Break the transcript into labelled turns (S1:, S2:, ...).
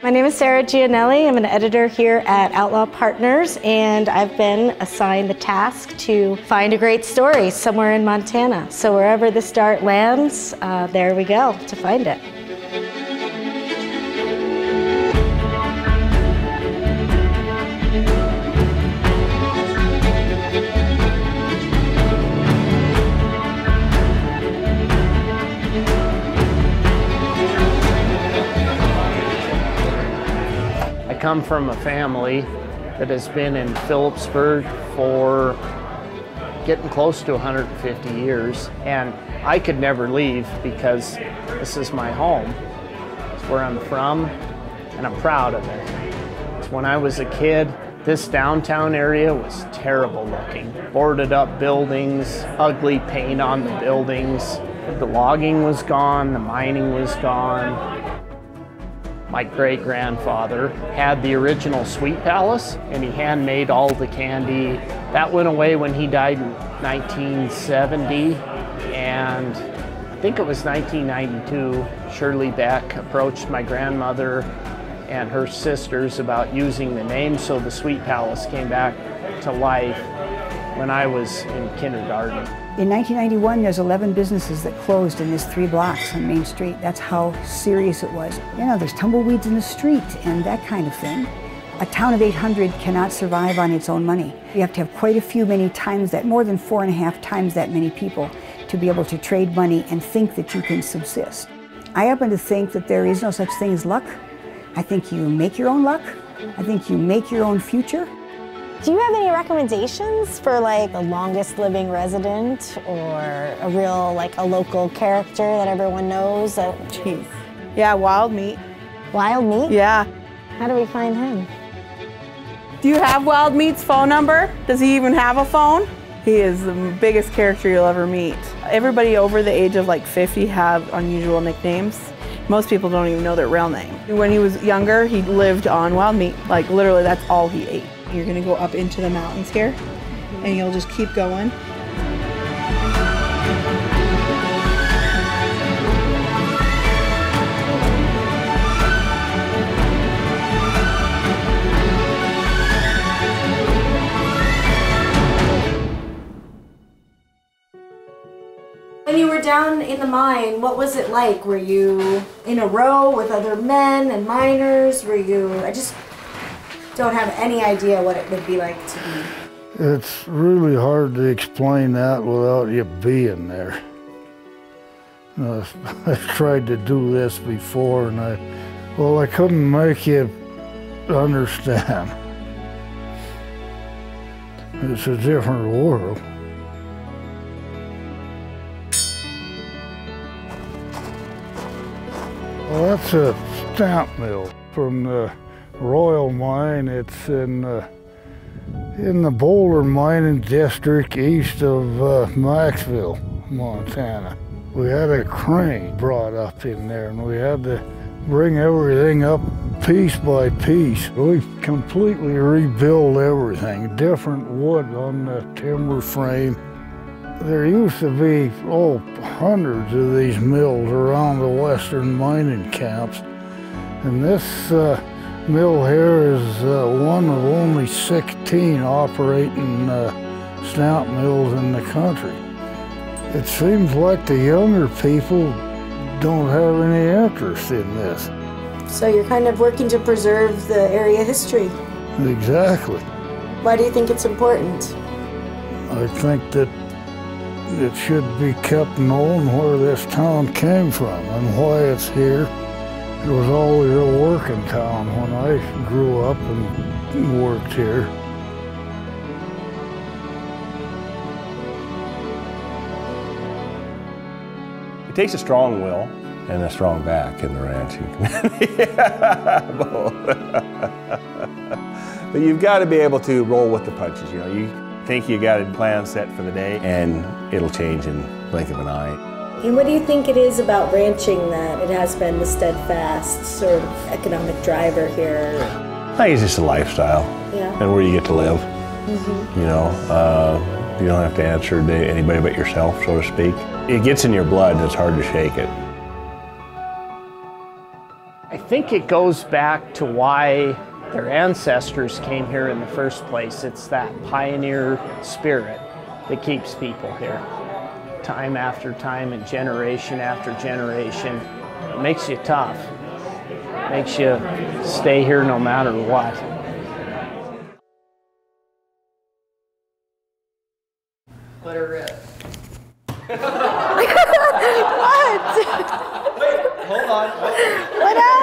S1: My name is Sarah Gianelli. I'm an editor here at Outlaw Partners, and I've been assigned the task to find a great story somewhere in Montana. So wherever this dart lands, there we go to find it.
S2: I come from a family that has been in Phillipsburg for getting close to 150 years, and I could never leave because this is my home. It's where I'm from, and I'm proud of it. When I was a kid, this downtown area was terrible looking. Boarded up buildings, ugly paint on the buildings. The logging was gone, the mining was gone. My great-grandfather had the original Sweet Palace, and he handmade all the candy. That went away when he died in 1970, and I think it was 1992, Shirley Beck approached my grandmother and her sisters about using the name, so the Sweet Palace came back to life when I was in kindergarten.
S3: In 1991, there's 11 businesses that closed in this 3 blocks on Main Street. That's how serious it was. You know, there's tumbleweeds in the street and that kind of thing. A town of 800 cannot survive on its own money. You have to have quite a few many times that, more than 4.5 times that many people to be able to trade money and think that you can subsist. I happen to think that there is no such thing as luck. I think you make your own luck. I think you make your own future.
S1: Do you have any recommendations for like the longest living resident or a real, like a local character that everyone knows?
S4: Jeez. Yeah, Wild Meat.
S1: Wild Meat?
S4: Yeah.
S1: How do we find him?
S4: Do you have Wild Meat's phone number? Does he even have a phone? He is the biggest character you'll ever meet. Everybody over the age of like 50 have unusual nicknames. Most people don't even know their real name. When he was younger, he lived on Wild Meat. Like literally, that's all he ate. You're gonna go up into the mountains here, and you'll just keep going.
S1: When you were down in the mine, what was it like? Were you in a row with other men and miners? I just don't have any idea what it would be like to be.
S5: It's really hard to explain that without you being there. I've tried to do this before, and I couldn't make you understand. It's a different world. Well, that's a stamp mill from the Royal Mine. It's in the Boulder Mining District east of Maxville, Montana. We had a crane brought up in there, and we had to bring everything up piece by piece. We completely rebuilt everything, different wood on the timber frame. There used to be, hundreds of these mills around the western mining camps, and this mill here is one of only 16 operating stamp mills in the country. It seems like the younger people don't have any interest in this.
S1: So you're kind of working to preserve the area history.
S5: Exactly.
S1: Why do you think it's important?
S5: I think that it should be kept known where this town came from and why it's here. It was always a working town when I grew up and worked here.
S6: It takes a strong will and a strong back in the ranching community. But you've got to be able to roll with the punches. You know, you think you got a plan set for the day, and it'll change in the blink of an eye.
S1: And what do you think it is about ranching that it has been the steadfast sort of economic driver here?
S6: I think it's just a lifestyle, and where you get to live. You know, you don't have to answer to anybody but yourself, so to speak. It gets in your blood, and it's hard to shake it.
S2: I think it goes back to why their ancestors came here in the first place. It's that pioneer spirit that keeps people here. Time after time and generation after generation. It makes you tough. It makes you stay here no matter what.
S7: Let her rip.
S1: What?
S7: Wait, hold on.
S1: What happened?